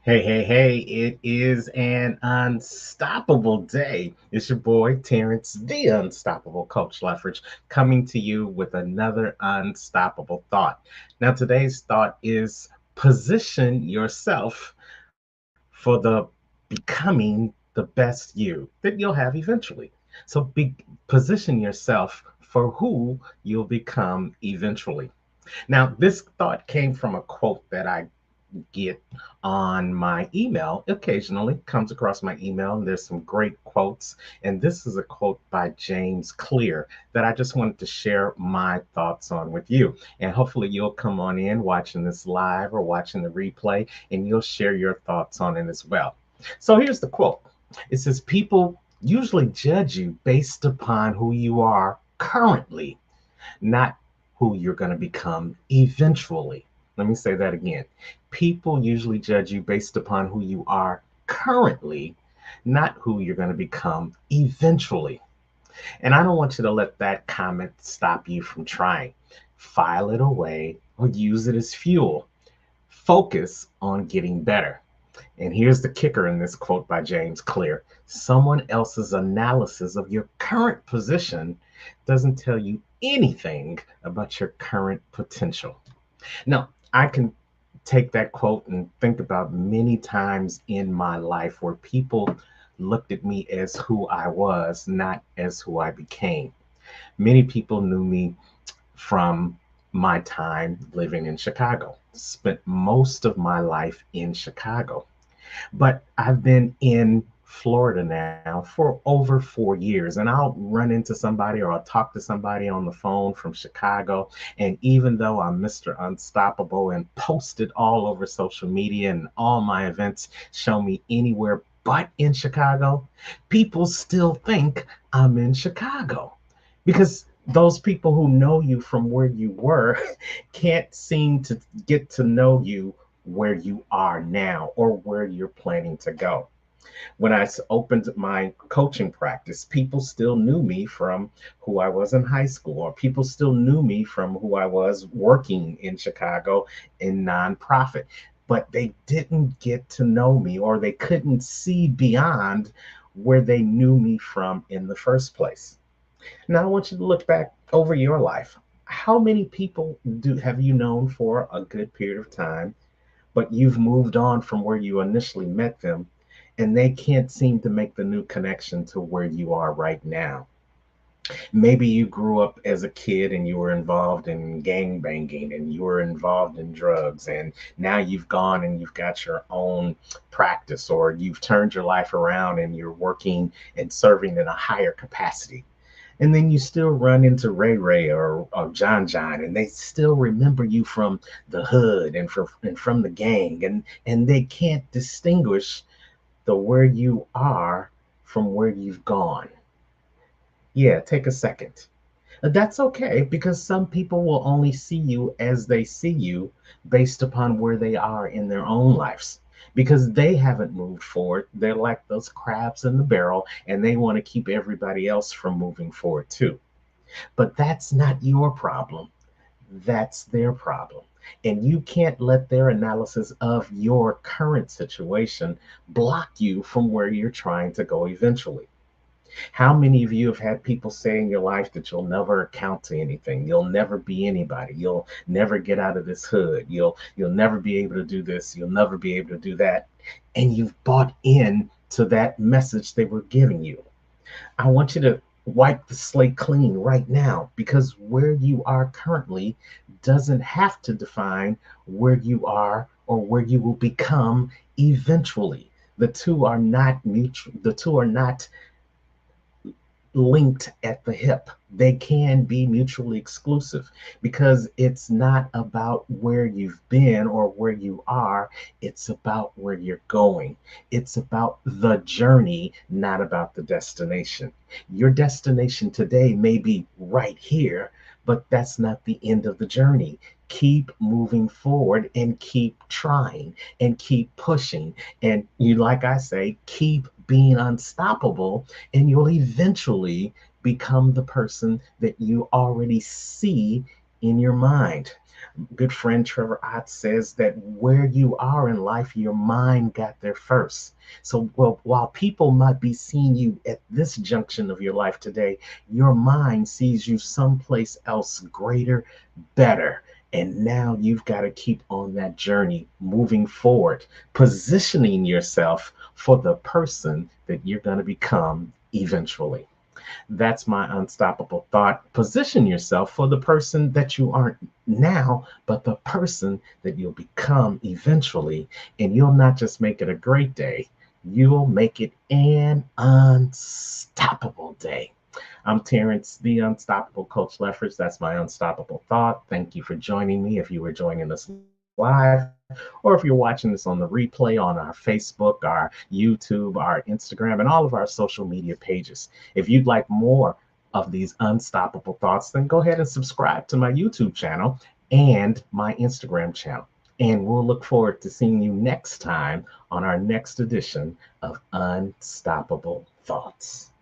Hey, hey, hey, it is an unstoppable day. It's your boy, Terrence, the unstoppable Coach Leffridge, coming to you with another unstoppable thought. Now, today's thought is position yourself for the becoming the best you that you'll have eventually. Position yourself for who you'll become eventually. Now, this thought came from a quote that I get on my email occasionally, comes across my email, and there's some great quotes. And this is a quote by James Clear that I just wanted to share my thoughts on with you. And hopefully you'll come on in watching this live or watching the replay, and you'll share your thoughts on it as well. So here's the quote. It says, people usually judge you based upon who you are currently, not who you're going to become eventually. Let me say that again. People usually judge you based upon who you are currently, not who you're going to become eventually. And I don't want you to let that comment stop you from trying. File it away or use it as fuel. Focus on getting better. And here's the kicker in this quote by James Clear: someone else's analysis of your current position doesn't tell you anything about your current potential. Now, I can take that quote and think about many times in my life where people looked at me as who I was, not as who I became. Many people knew me from my time living in Chicago, spent most of my life in Chicago. But I've been in Florida now for over 4 years, and I'll run into somebody or I'll talk to somebody on the phone from Chicago. And even though I'm Mr. Unstoppable and posted all over social media and all my events show me anywhere but in Chicago, people still think I'm in Chicago because those people who know you from where you were can't seem to get to know you where you are now or where you're planning to go. When I opened my coaching practice, people still knew me from who I was in high school, or people still knew me from who I was working in Chicago in nonprofit. But they didn't get to know me, or they couldn't see beyond where they knew me from in the first place. Now I want you to look back over your life. How many people do have you known for a good period of time, but you've moved on from where you initially met them, and they can't seem to make the new connection to where you are right now? Maybe you grew up as a kid and you were involved in gang banging and you were involved in drugs, and now you've gone and you've got your own practice, or you've turned your life around and you're working and serving in a higher capacity. And then you still run into Ray Ray or John John, and they still remember you from the hood and from the gang, and they can't distinguish the where you are from where you've gone. Yeah, take a second. That's okay, because some people will only see you as they see you based upon where they are in their own lives. Because they haven't moved forward. They're like those crabs in the barrel, and they want to keep everybody else from moving forward too. But that's not your problem. That's their problem. And you can't let their analysis of your current situation block you from where you're trying to go eventually. How many of you have had people say in your life that you'll never account to anything? You'll never be anybody. You'll never get out of this hood. You'll never be able to do this. You'll never be able to do that. And you've bought in to that message they were giving you. I want you to wipe the slate clean right now, because where you are currently doesn't have to define where you are or where you will become eventually. The two are not linked at the hip. They can be mutually exclusive, because it's not about where you've been or where you are. It's about where you're going. It's about the journey, not about the destination. Your destination today may be right here, but that's not the end of the journey. Keep moving forward and keep trying and keep pushing. And you, like I say, keep being unstoppable, and you'll eventually become the person that you already see in your mind. Good friend Trevor Ott says that where you are in life, your mind got there first. So, well, while people might be seeing you at this junction of your life today, your mind sees you someplace else greater, better. And now you've got to keep on that journey, moving forward, positioning yourself for the person that you're going to become eventually. That's my unstoppable thought. Position yourself for the person that you aren't now, but the person that you'll become eventually. And you'll not just make it a great day, you'll make it an unstoppable day. I'm Terrence, the Unstoppable Coach Leffers. That's my unstoppable thought. Thank you for joining me if you were joining us live, or if you're watching this on the replay on our Facebook, our YouTube, our Instagram, and all of our social media pages. If you'd like more of these unstoppable thoughts, then go ahead and subscribe to my YouTube channel and my Instagram channel. And we'll look forward to seeing you next time on our next edition of Unstoppable Thoughts.